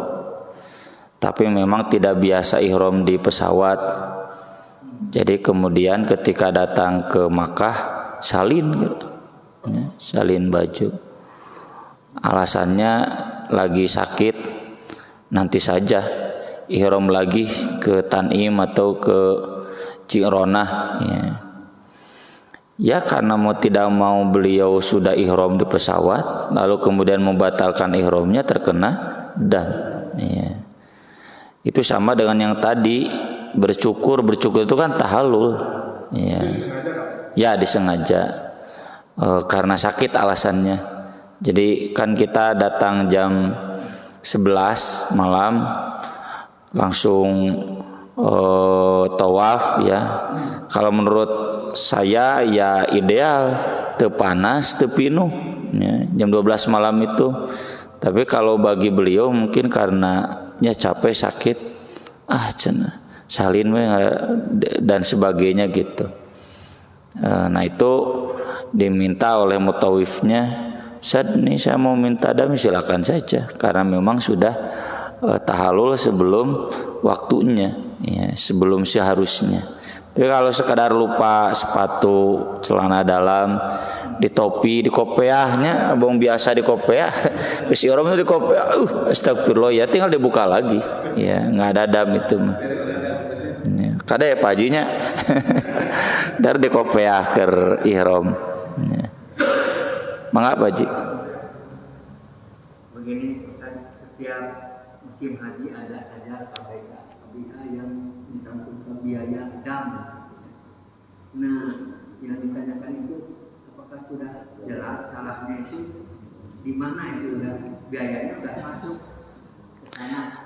tapi memang tidak biasa ihram di pesawat. Jadi kemudian ketika datang ke Makkah salin gitu, ya, salin baju. Alasannya lagi sakit, nanti saja ihram lagi ke Tanim atau ke Ji'ronah, ya. Ya karena tidak mau beliau sudah ihram di pesawat, lalu kemudian membatalkan ihramnya, terkena dam. Ya. Itu sama dengan yang tadi, bercukur itu kan tahallul. Ya, ya disengaja. Karena sakit alasannya. Jadi kan kita datang jam 11 malam, langsung tawaf ya. Kalau menurut saya ya ideal teu panas teu pinuh ya, jam 12 malam itu. Tapi kalau bagi beliau mungkin karena ya capek sakit, cenah salin dan sebagainya gitu. Nah itu diminta oleh mutawifnya, Ustaz nih saya mau minta dam, silakan saja karena memang sudah tahallul sebelum waktunya, ya, sebelum seharusnya. Tapi kalau sekadar lupa sepatu, celana dalam, di topi, di kopiahnya, abang biasa di kopiah, si orang itu di kopiah, astagfirullah ya, tinggal dibuka lagi, ya nggak ada dam itu mah. Ya, kada ya pajinya, dari di kopiah ke ihram. Ya. Mangga Pak Ji. begini Ustaz, setiap musim haji ada saja KBK yang mencantumkan biaya dam. Nah, yang ditanyakan itu apakah sudah jelas salahnya itu di mana itu udah biayanya udah masuk ke sana?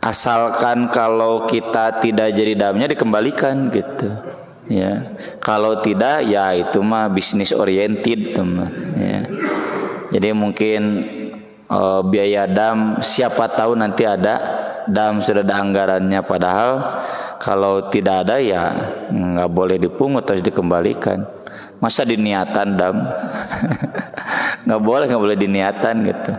Asalkan kalau kita tidak jadi damnya dikembalikan gitu. Ya, kalau tidak ya itu mah bisnis oriented teman. Ya. Jadi mungkin biaya dam siapa tahu nanti ada dam sudah ada anggarannya, padahal kalau tidak ada ya nggak boleh dipungut, harus dikembalikan. Masa diniatan dam? nggak boleh diniatan gitu.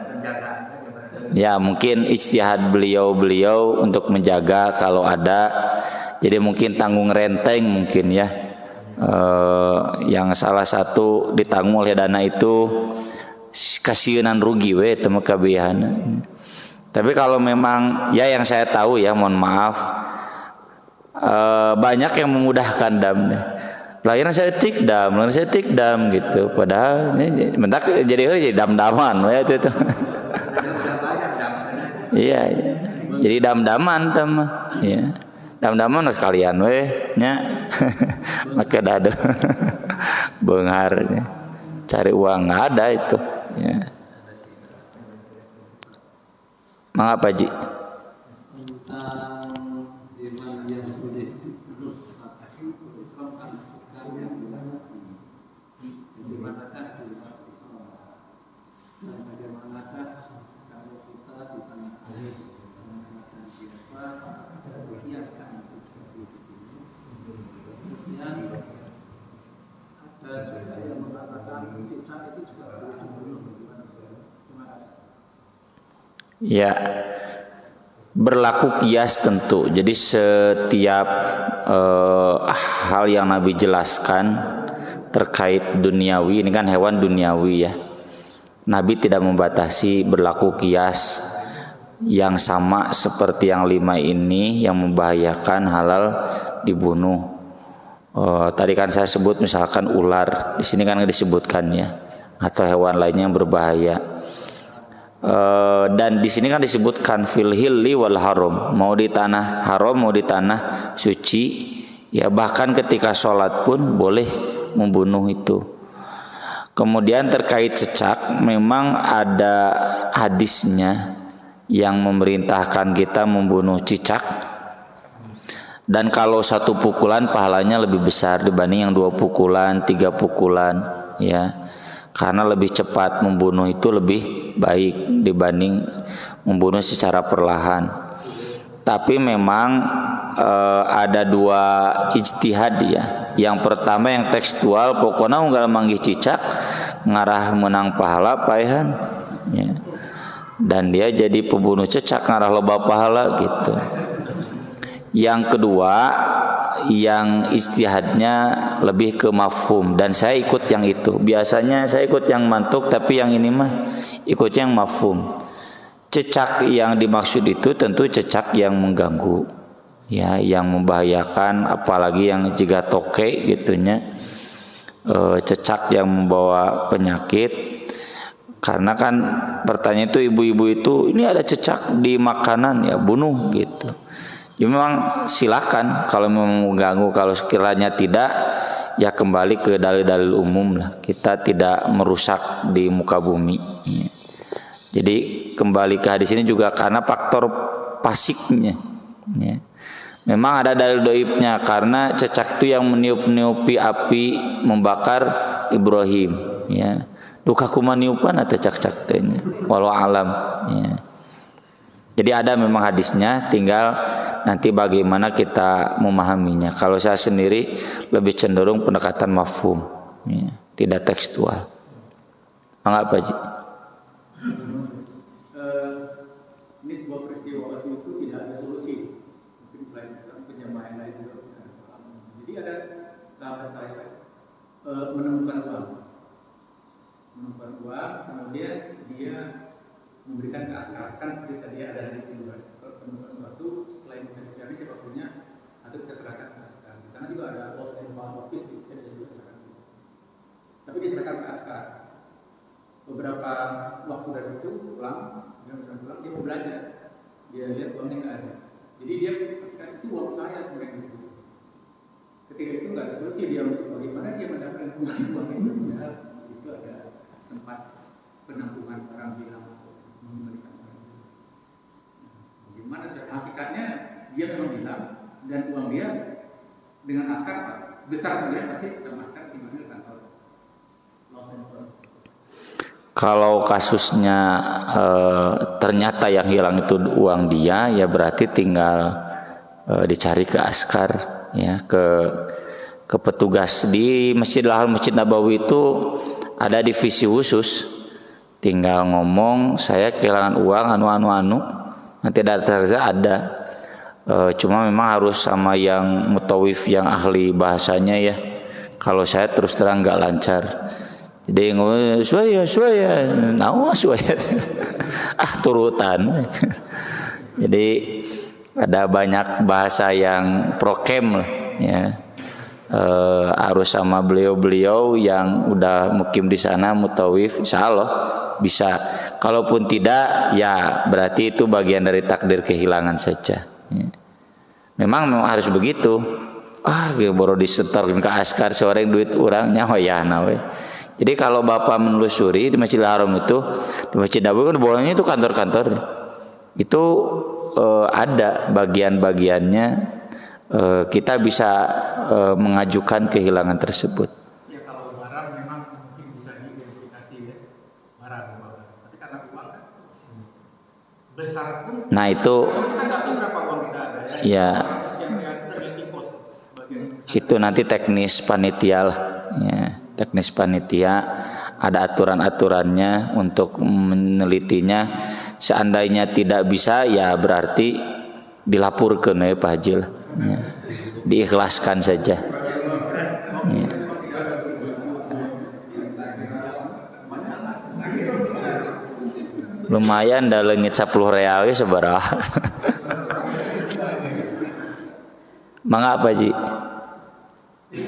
Ya mungkin ijtihad beliau untuk menjaga kalau ada. Jadi mungkin tanggung renteng mungkin ya, yang salah satu ditanggung oleh dana itu kasihanan rugi we temu kabihan. Tapi kalau memang ya yang saya tahu ya, mohon maaf, banyak yang memudahkan dam. Lahiran saya tik dam gitu. Padahal bentar jadi dam-daman we itu. Iya, jadi dam-daman teman. Ya. Dam-daman sekalian we nya. Maka dado. Benghar ya. Cari uang nggak ada itu ya. Mangga Pak Ji. Ya, berlaku kias tentu. Jadi setiap hal yang Nabi jelaskan terkait duniawi, ini kan hewan duniawi ya, Nabi tidak membatasi, berlaku kias yang sama seperti yang 5 ini yang membahayakan halal dibunuh. Tadi kan saya sebut misalkan ular, di sini kan disebutkan ya, atau hewan lainnya yang berbahaya. Dan di sini kan disebutkan fil hilli wal haram, mau di tanah haram mau di tanah suci ya, bahkan ketika sholat pun boleh membunuh itu. Kemudian terkait cecak, memang ada hadisnya yang memerintahkan kita membunuh cicak, dan kalau 1 pukulan pahalanya lebih besar dibanding yang 2 pukulan 3 pukulan ya, karena lebih cepat membunuh itu lebih baik dibanding membunuh secara perlahan. Tapi memang ada 2 ijtihad ya. Yang pertama yang tekstual, pokoknya unggal manggih cicak ngarah menang pahala paehan ya. Dan dia jadi pembunuh cicak ngarah loba pahala gitu. Yang kedua, yang ijtihadnya lebih ke mafhum, dan saya ikut yang itu. Biasanya saya ikut yang mantuk, tapi yang ini mah ikut yang mafhum. Cecak yang dimaksud itu tentu cecak yang mengganggu ya, yang membahayakan, apalagi yang jika toke gitunya, cecak yang membawa penyakit. Karena kan pertanyaan itu ibu-ibu itu, ini ada cecak di makanan ya, bunuh gitu. Ya memang silakan kalau memang mengganggu, kalau sekiranya tidak ya kembali ke dalil-dalil umum lah. Kita tidak merusak di muka bumi. Ya. Jadi kembali ke hadis ini juga karena faktor pasiknya. Ya. Memang ada dalil doibnya, karena cecak itu yang meniup-niupi api membakar Ibrahim. Ya. Duka kumaniupan atau cecak tanya. Walau alam. Ya. Jadi ada memang hadisnya, tinggal nanti bagaimana kita memahaminya. Kalau saya sendiri lebih cenderung pendekatan mafhum, ya, tidak tekstual. Enggak Pak Ji? Ini sebuah peristiwa waktu itu tidak ada solusi. Mungkin selain penjamaah lain juga. Jadi ada sahabat saya menemukan uang, kemudian dia memberikan keaskaran, kan seperti tadi ada di sini penemukan sesuatu, selain mencari siapa punya, atau kita serahkan ke askar. Di sana juga ada lost and found office, ya, bisa juga serahkan. Tapi diserahkan ke askar. Beberapa waktu dari itu pulang, dia lihat uangnya nggak ada. Jadi dia pastikan itu uang saya sebenarnya. Ketika itu nggak ada solusi dia untuk bagaimana dia mendapatkan uang itu, padahal itu ada tempat penampungan barang hilang atau mengembalikan barang hilang. Bagaimana cara hakikatnya dia memang hilang dan uang dia dengan askar besar kemudian pasti sama askar di mana kantor lost and found. Kalau kasusnya ternyata yang hilang itu uang dia, ya berarti tinggal dicari ke askar, ya ke petugas di Masjidil Haram, Masjid Nabawi itu ada divisi khusus. Tinggal ngomong saya kehilangan uang anu, nanti data ada. Cuma memang harus sama yang mutawif yang ahli bahasanya ya. Kalau saya terus terang nggak lancar. Jadi ngomong suaya, nawa suaya, turutan. Jadi ada banyak bahasa yang prokem lah, ya. Harus sama beliau-beliau yang udah mukim di sana mutawif, insya Allah bisa. Kalaupun tidak, ya berarti itu bagian dari takdir kehilangan saja. Ya. Memang harus begitu. Baru disetorkan ke askar seorang duit orangnya, ya nawe. Jadi kalau Bapak menelusuri di Masjidil Haram itu, di Masjid Nabawi kan bawahnya itu kantor-kantor. Itu ada bagian-bagiannya, kita bisa mengajukan kehilangan tersebut. Ya kalau barang memang mungkin bisa diidentifikasi ya, barang. Tapi karena uang kan besar pun. Nah itu. Kita nggak tahu berapa uang kita ada ya. Ya. Itu nanti teknis panitia lah, ya. Teknis panitia ada aturan-aturannya untuk menelitinya. Seandainya tidak bisa, ya berarti dilaporkan ya Pak Haji lah, ya. Diikhlaskan saja. Ya. Lumayan dah leungit 10 real ya sabaraha. Mangga Pak Haji. Ya.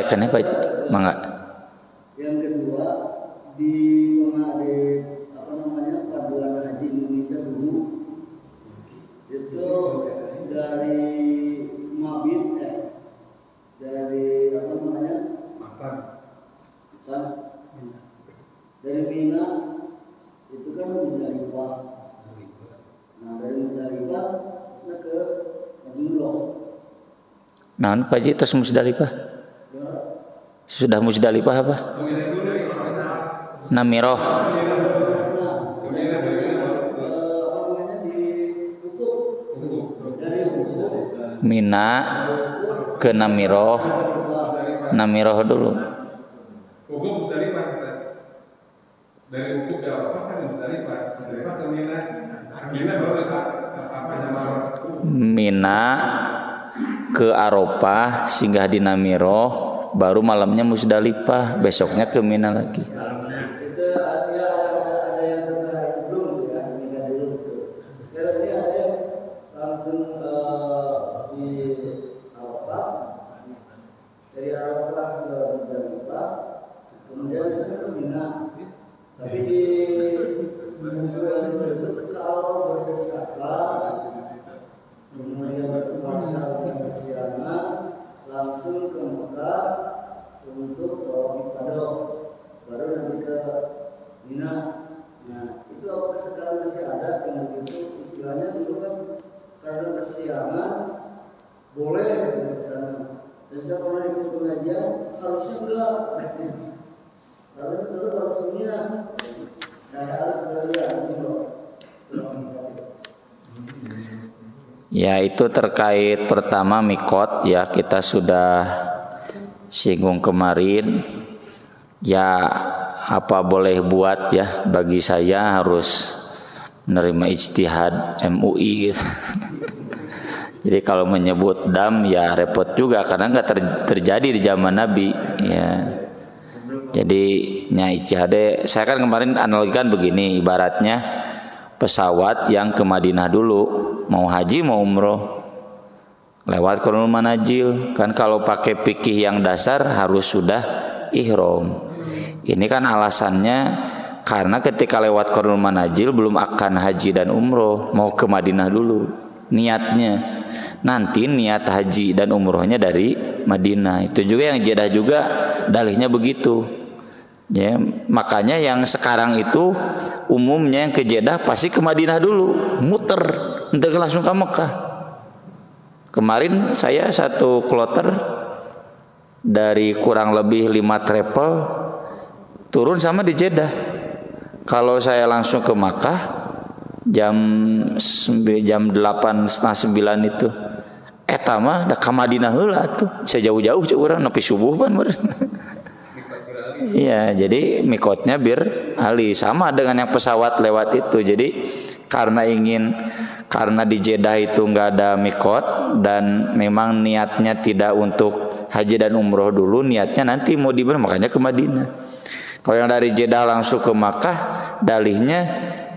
Kenapa Mangga? Yang kedua di Paduan Haji Indonesia dulu itu dari Mabit dari dari Mina itu kan Musdalifah. Nah dari Musdalifah ke Jumroh. Nah, Pak Haji tos Musdalifah? Sudah Musdalifah apa? Namiroh. Mina ke Namiroh. Namiroh dulu. Ukuk Musdalifah. Dari Ukuk ke Arafah kan Musdalifah. Musdalifah ke Mina. Mina baru Mina ke Arafah, singgah di Namiroh, baru malamnya Musdalifah, besoknya ke Mina lagi. Itu ada yang setelah belum ya, nikah dulu. Kalau ini ada yang langsung di Arafah, dari Arafah ke Musdalifah, kemudian bisa ke Mina. Tapi di buku yang itu kalau berdesakan, kemudian terpaksa bersiaran, langsung ke Mekah untuk tawaf ifadah, baru nanti ke Mina. Nah itu apa sekarang masih ada dengan itu istilahnya dulu kan karena kesiangan boleh ke sana. Dan saya pernah ikut pengajian harusnya enggak, harus ke Mina. Nah harus berlihat itu. Ya itu terkait pertama mikot ya, kita sudah singgung kemarin. Ya apa boleh buat ya, bagi saya harus menerima ijtihad MUI gitu. Jadi kalau menyebut dam ya repot juga karena nggak terjadi di zaman Nabi ya. Jadi nya ijtihad, saya kan kemarin analogikan begini, ibaratnya pesawat yang ke Madinah dulu mau haji mau umroh lewat Qur'anul Manajil kan, kalau pakai fikih yang dasar harus sudah ihram. Ini kan alasannya karena ketika lewat Qur'anul Manajil belum akan haji dan umroh, mau ke Madinah dulu niatnya. Nanti niat haji dan umrohnya dari Madinah. Itu juga yang Jeddah juga dalihnya begitu. Ya, makanya yang sekarang itu umumnya yang ke Jeddah pasti ke Madinah dulu, muter, nanti langsung ke Mekah. Kemarin saya satu kloter dari kurang lebih 5 travel turun sama di Jeddah. Kalau saya langsung ke Makkah jam 8:30 itu eta mah da ka Madinah heula tuh. Saya jauh-jauh cek urang nepi subuh pan meureun. Iya, jadi mikotnya bir ali sama dengan yang pesawat lewat itu. Jadi karena di Jeddah itu enggak ada mikot dan memang niatnya tidak untuk haji dan umroh dulu, niatnya nanti mau makanya ke Madinah. Kalau yang dari Jeddah langsung ke Makkah, dalihnya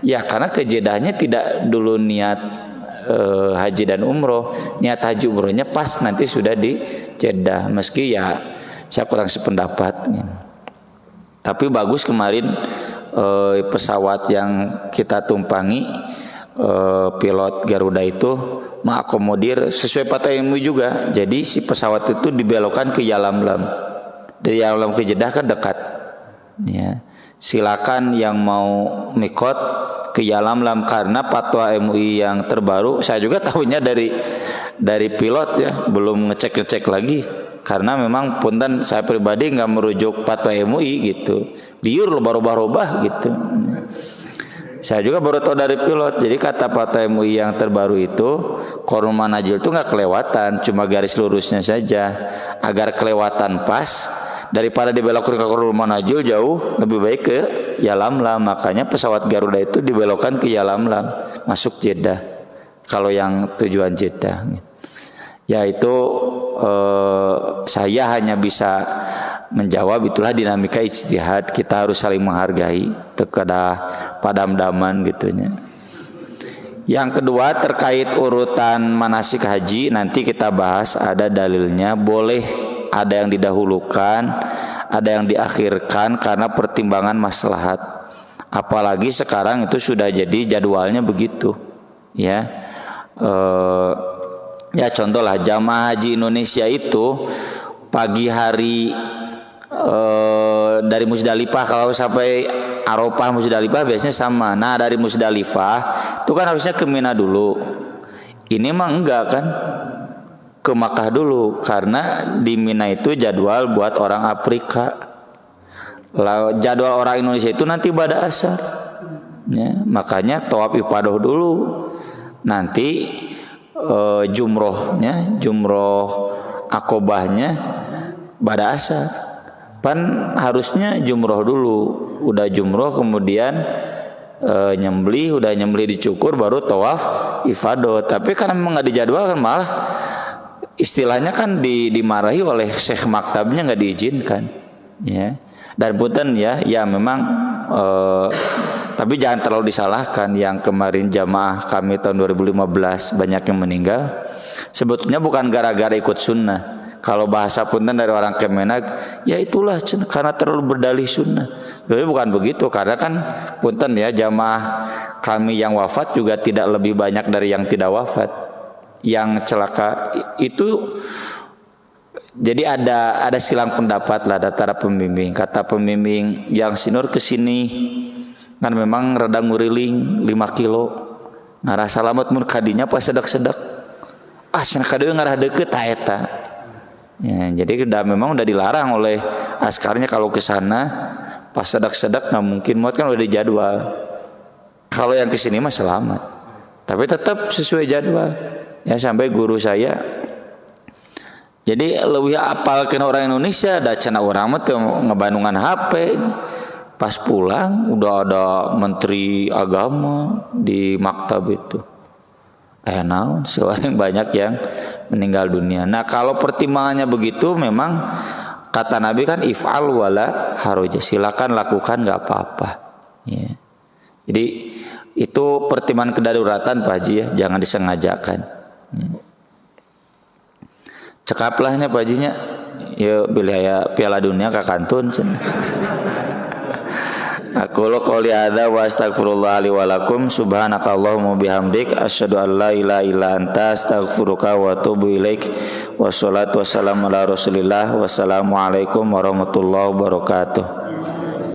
ya karena ke Jeddahnya tidak dulu niat haji dan umroh, niat haji umrohnya pas nanti sudah di Jeddah. Meski ya saya kurang sependapat. Tapi bagus kemarin pesawat yang kita tumpangi, pilot Garuda itu mengakomodir sesuai Fatwa MUI juga. Jadi si pesawat itu dibelokkan ke Yalamlam. Dari Yalamlam ke Jeddah kan dekat. Ya. Silakan yang mau mikot ke Yalamlam karena Fatwa MUI yang terbaru saya juga tahunya dari pilot ya, belum ngecek lagi karena memang punten saya pribadi nggak merujuk Fatwa MUI gitu, liur robah-robah gitu. Saya juga baru tahu dari pilot. Jadi kata Fatwa MUI yang terbaru itu Qur'anul Manajil itu nggak kelewatan, cuma garis lurusnya saja. Agar kelewatan pas, daripada dibelokkan ke Qur'anul Manajil jauh, lebih baik ke Yalamlam. Makanya pesawat Garuda itu dibelokkan ke Yalamlam, masuk Jeddah. Kalau yang tujuan Jeddah, ya itu saya hanya bisa menjawab itulah dinamika ijtihad. Kita harus saling menghargai, tekada padam-daman gitunya. Yang kedua terkait urutan manasik haji, nanti kita bahas, ada dalilnya. Boleh ada yang didahulukan, ada yang diakhirkan karena pertimbangan maslahat. Apalagi sekarang itu sudah jadi jadwalnya begitu, ya. Ya contohlah jamaah haji Indonesia itu pagi hari dari Musdalifah kalau sampai Arafah Musdalifah biasanya sama. Nah dari Musdalifah itu kan harusnya ke Mina dulu. Ini mah enggak kan, ke Makkah dulu karena di Mina itu jadwal buat orang Afrika. Jadwal orang Indonesia itu nanti pada asar. Ya, makanya tawaf ifadah dulu. Nanti jumroh akobahnya pada asar. Pan harusnya jumroh dulu, udah jumroh kemudian nyembelih, udah nyembelih dicukur baru tawaf ifadah. Tapi karena memang nggak dijadwalkan, malah istilahnya kan dimarahi oleh Syekh Maktabnya, nggak diizinkan, ya. Dan punten ya memang tapi jangan terlalu disalahkan. Yang kemarin jamaah kami tahun 2015 banyak yang meninggal, sebetulnya bukan gara-gara ikut sunnah. Kalau bahasa punten dari orang Kemenag, ya itulah karena terlalu berdalih sunnah. Tapi bukan begitu, karena kan punten ya jamaah kami yang wafat juga tidak lebih banyak dari yang tidak wafat. Yang celaka itu jadi ada silang pendapat lah antara pembimbing. Kata pembimbing yang sinur kesini kan memang rada nguriling 5 kilo ngarah salamet mun kadinya pas sedek-sedek cenah kadeu ngarah deukeut ta eta. Ya, jadi memang udah dilarang oleh askarnya kalau ke sana pas sedek-sedek nggak mungkin, muat kan udah dijadwal. Kalau yang kesini mah selamat, tapi tetap sesuai jadwal. Ya sampai guru saya, jadi lebih apal kena orang Indonesia, ada cenah orang mah teu ngebandungan HP. Pas pulang udah ada menteri agama di maktab itu. naon seorang banyak yang meninggal dunia. Nah, kalau pertimbangannya begitu memang kata Nabi kan if'al wala haraj, silakan lakukan enggak apa-apa. Ya. Jadi itu pertimbangan kedaruratan Pak Haji ya, jangan disengajakan. Cekaplahnya Pak Hajinya, ya bilaya Piala Dunia ka kantun cenah. Aku qouli hadza wa astaghfirullah li wa lakum subhanakallahumma bihamdik asyhadu an la ilaha illa anta astaghfiruka wa atubu ilaik. Wassalatu wassalamu ala Rasulillah. Wassalamu alaikum warahmatullahi wabarakatuh.